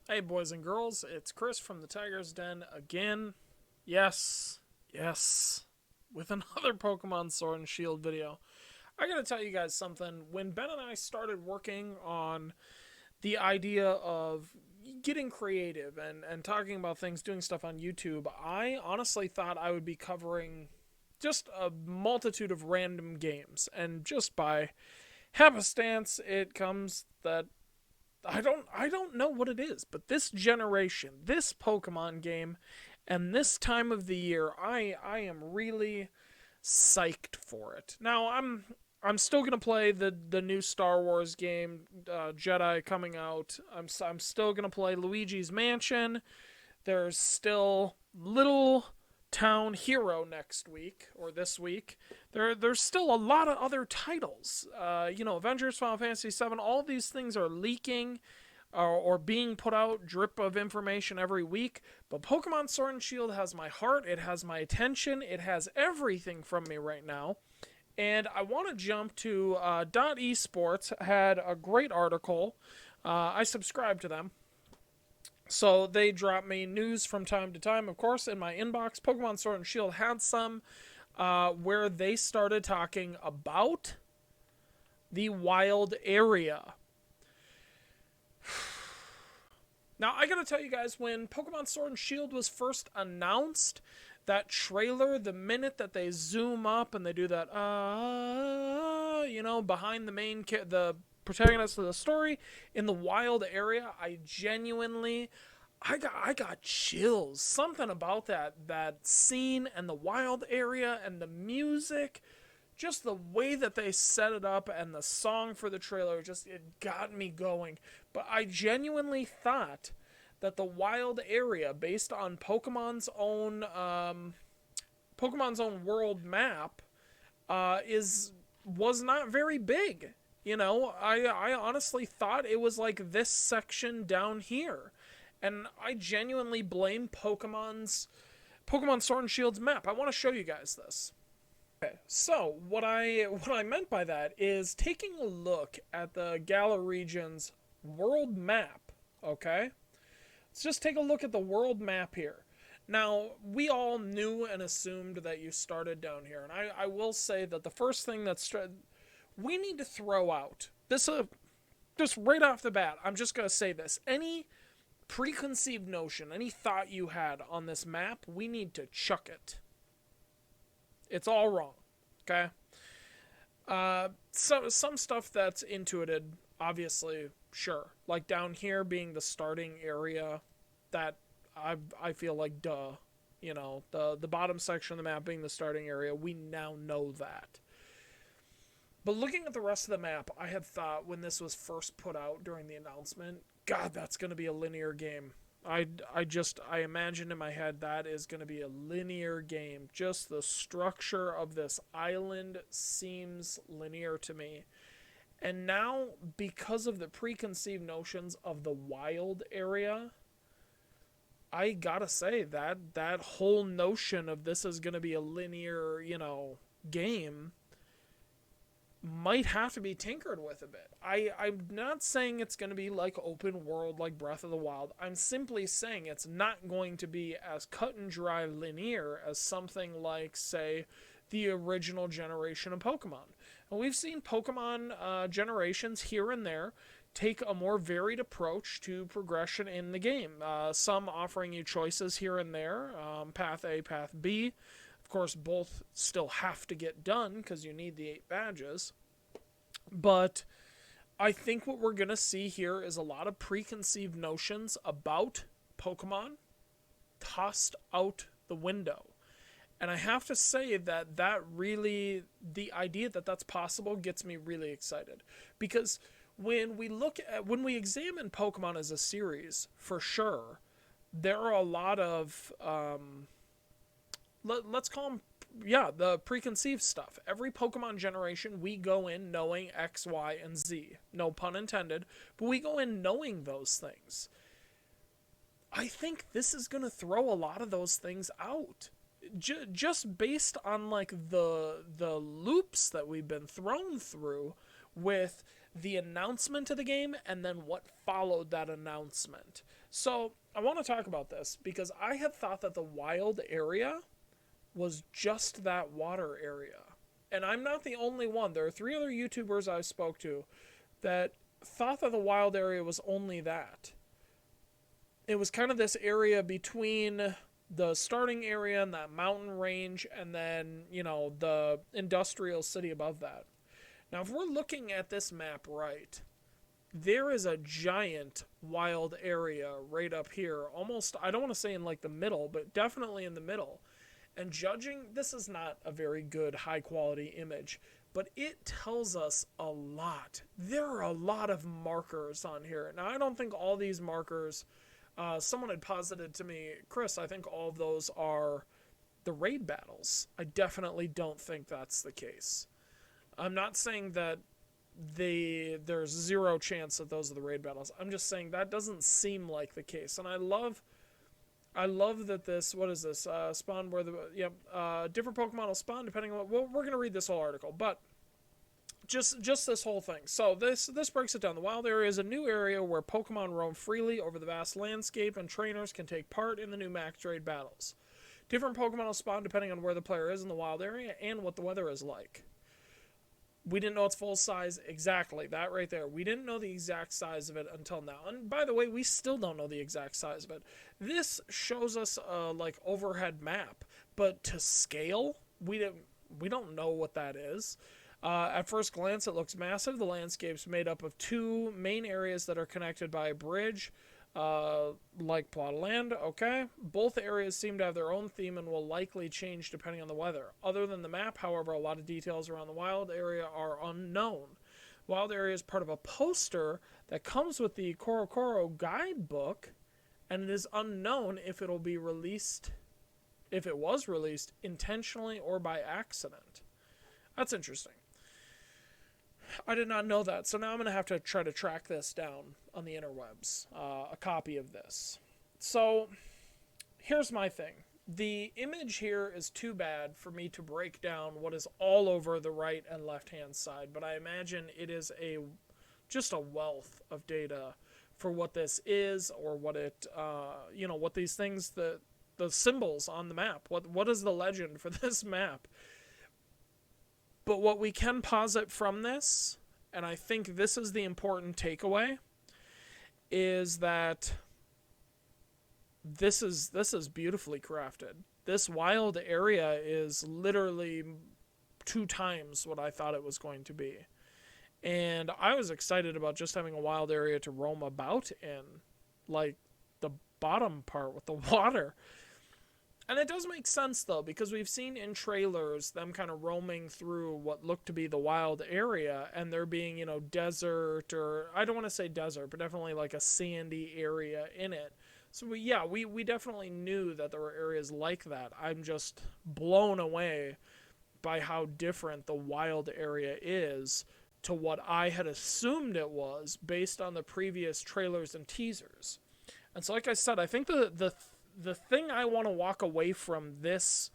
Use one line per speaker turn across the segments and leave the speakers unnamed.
Hey, boys and girls, it's Chris from the Tiger's Den again. Yes, yes, with another Pokemon Sword and Shield video. I gotta tell you guys something. When Ben and I started working on the idea of getting creative and talking about things, doing stuff on YouTube, I honestly thought I would be covering just a multitude of random games. And just by happenstance, it comes that I don't know what it is, but this generation, this Pokemon game, and this time of the year, I am really psyched for it. Now I'm still gonna play the new Star Wars game, Jedi coming out. I'm still gonna play Luigi's Mansion. There's still Little Town Hero next week or this week. There's still a lot of other titles. Avengers, Final Fantasy VII. All these things are leaking or being put out, drip of information every week. But Pokemon Sword and Shield has my heart. It has my attention. It has everything from me right now. And I want to jump to Esports had a great article. I subscribe to them. So they drop me news from time to time, of course, in my inbox. Pokemon Sword and Shield had some where they started talking about the wild area. Now, I gotta tell you guys, when Pokemon Sword and Shield was first announced, that trailer, the minute that they zoom up and they do that, behind the protagonist of the story in the wild area, I got chills. Something about that scene and the wild area and the music, just the way that they set it up and the song for the trailer, just it got me going. But I genuinely thought that the wild area, based on Pokemon's own world map, was not very big. I honestly thought it was like this section down here, and I genuinely blame Pokemon Sword and Shield's map. I want to show you guys this. Okay, so what I meant by that is taking a look at the Galar region's world map. Okay, let's just take a look at the world map here. Now, we all knew and assumed that you started down here, and I will say that the first thing we need to throw out this, just right off the bat. I'm just gonna say this: any preconceived notion, any thought you had on this map, we need to chuck it. It's all wrong. Okay. Some stuff that's intuited, obviously, sure. Like down here being the starting area, that I feel like duh. The bottom section of the map being the starting area, we now know that. But looking at the rest of the map, I had thought when this was first put out during the announcement, God, that's going to be a linear game. I imagine in my head that is going to be a linear game. Just the structure of this island seems linear to me. And now, because of the preconceived notions of the wild area, I gotta say that whole notion of this is going to be a linear, game might have to be tinkered with a bit. I'm not saying it's going to be like open world like Breath of the Wild. I'm simply saying it's not going to be as cut and dry linear as something like, say, the original generation of Pokemon. And we've seen Pokemon generations here and there take a more varied approach to progression in the game. Some offering you choices here and there, path A, path B. Of course, both still have to get done because you need the 8 badges. But I think what we're going to see here is a lot of preconceived notions about Pokemon tossed out the window. And I have to say that really, the idea that that's possible gets me really excited. Because when we examine Pokemon as a series, for sure, there are a lot of let's call them, the preconceived stuff. Every Pokemon generation, we go in knowing X, Y, and Z. No pun intended, but we go in knowing those things. I think this is going to throw a lot of those things out. Just based on like the loops that we've been thrown through with the announcement of the game and then what followed that announcement. So I want to talk about this because I had thought that the wild area was just that water area. And I'm not the only one. There are 3 other YouTubers I spoke to that thought that the wild area was only that. It was kind of this area between the starting area and that mountain range and then, the industrial city above that. Now, if we're looking at this map right, there is a giant wild area right up here. Almost, I don't want to say in like the middle, but definitely in the middle. And judging, this is not a very good high quality image, but it tells us a lot. There are a lot of markers on here. Now, I don't think all these markers, someone had posited to me, Chris, I think all of those are the raid battles. I definitely don't think that's the case. I'm not saying that there's 0 chance that those are the raid battles. I'm just saying that doesn't seem like the case. And I love that this, what is this, spawn where different Pokemon will spawn depending on well, we're going to read this whole article, but just this whole thing. So this breaks it down. The wild area is a new area where Pokemon roam freely over the vast landscape and trainers can take part in the new max raid battles. Different Pokemon will spawn depending on where the player is in the wild area and what the weather is like. We didn't know its full size exactly. That right there. We didn't know the exact size of it until now. And by the way, we still don't know the exact size of it. This shows us a overhead map, but to scale, we don't know what that is. At first glance, it looks massive. The landscape's made up of 2 main areas that are connected by a bridge, like plot of land. Okay. Both areas seem to have their own theme and will likely change depending on the weather. Other than the map, however, a lot of details around the wild area are unknown. Wild area is part of a poster that comes with the Korokoro guidebook, and it is unknown if it'll be released, if it was released intentionally or by accident. That's interesting. I did not know that, so now I'm going to have to try to track this down on the interwebs, a copy of this. So, here's my thing. The image here is too bad for me to break down what is all over the right and left-hand side, but I imagine it is just a wealth of data for what this is, or what it, what these things, the symbols on the map, what is the legend for this map. But what we can posit from this, and I think this is the important takeaway, is that this is beautifully crafted. This wild area is literally 2 times what I thought it was going to be. And I was excited about just having a wild area to roam about in, like the bottom part with the water. And it does make sense, though, because we've seen in trailers them kind of roaming through what looked to be the wild area, and there being, desert, or I don't want to say desert, but definitely like a sandy area in it. So, we definitely knew that there were areas like that. I'm just blown away by how different the wild area is to what I had assumed it was based on the previous trailers and teasers. And so, like I said, I think the thing I want to walk away from this,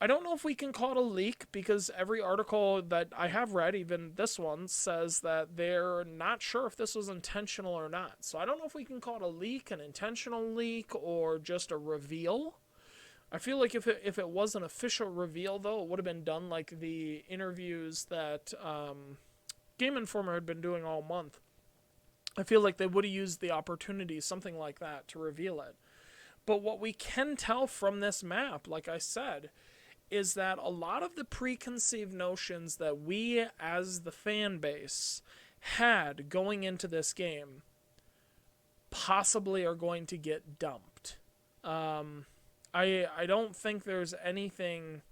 I don't know if we can call it a leak, because every article that I have read, even this one, says that they're not sure if this was intentional or not. So I don't know if we can call it a leak, an intentional leak, or just a reveal. I feel like if it was an official reveal, though, it would have been done like the interviews that Game Informer had been doing all month. I feel like they would have used the opportunity, something like that, to reveal it. But what we can tell from this map, like I said, is that a lot of the preconceived notions that we as the fan base had going into this game possibly are going to get dumped. I don't think there's anything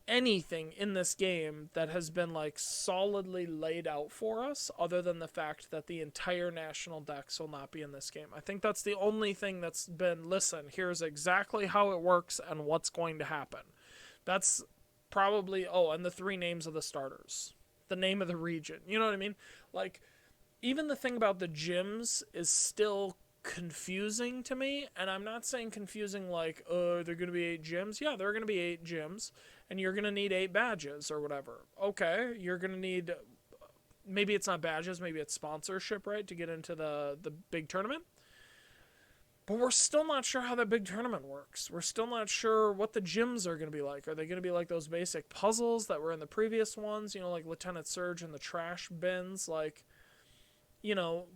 in this game that has been like solidly laid out for us, other than the fact that the entire national dex will not be in this game. I think that's the only thing that's been, listen, here's exactly how it works and what's going to happen. That's probably, and the 3 names of the starters, the name of the region, you know what I mean? Like, even the thing about the gyms is still confusing to me, and I'm not saying confusing like, they're going to be 8 gyms. Yeah, there are going to be 8 gyms, and you're going to need 8 badges or whatever. Okay, you're going to need maybe it's not badges, maybe it's sponsorship, right, to get into the big tournament. But we're still not sure how that big tournament works. We're still not sure what the gyms are going to be like. Are they going to be like those basic puzzles that were in the previous ones? You know, like Lieutenant Surge and the trash bins. Like, you know,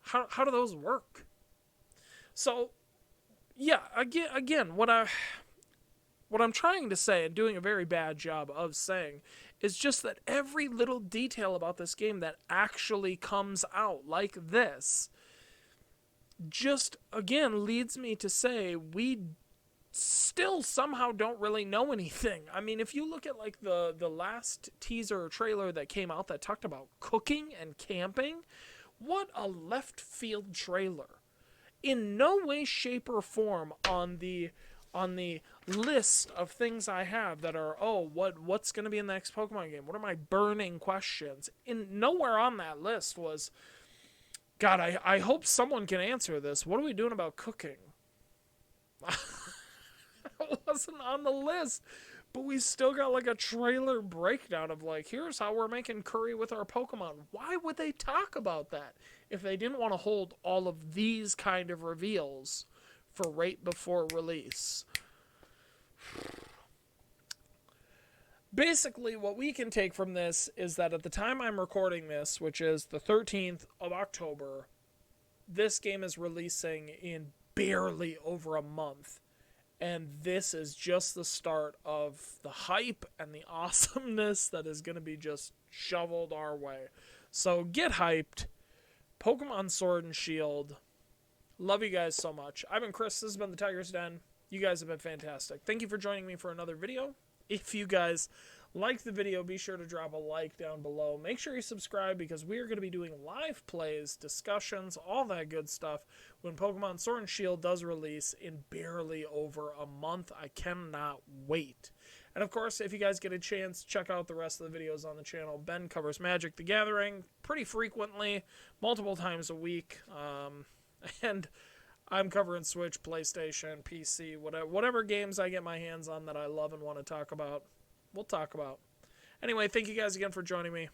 how do those work? So, yeah, again, what I'm trying to say and doing a very bad job of saying is just that every little detail about this game that actually comes out like this just again leads me to say we still somehow don't really know anything. I mean, if you look at like the last teaser or trailer that came out that talked about cooking and camping, what a left field trailer. In no way, shape, or form on the list of things I have that are, oh, what's going to be in the next Pokemon game? What are my burning questions? Nowhere on that list was, God, I hope someone can answer this. What are we doing about cooking? It wasn't on the list. But we still got like a trailer breakdown of like, here's how we're making curry with our Pokemon. Why would they talk about that if they didn't want to hold all of these kind of reveals for right before release? Basically, what we can take from this is that at the time I'm recording this, which is the 13th of October, this game is releasing in barely over a month. And this is just the start of the hype and the awesomeness that is going to be just shoveled our way. So get hyped. Pokemon Sword and Shield. Love you guys so much. I've been Chris. This has been the Tiger's Den. You guys have been fantastic. Thank you for joining me for another video. If you guys liked the video, be sure to drop a like down below. Make sure you subscribe because we are going to be doing live plays, discussions, all that good stuff when Pokemon Sword and Shield does release in barely over a month. I cannot wait. And of course, if you guys get a chance, check out the rest of the videos on the channel. Ben covers Magic the Gathering pretty frequently, multiple times a week. And I'm covering Switch, PlayStation, PC, whatever games I get my hands on that I love and want to talk about, we'll talk about. Anyway, thank you guys again for joining me.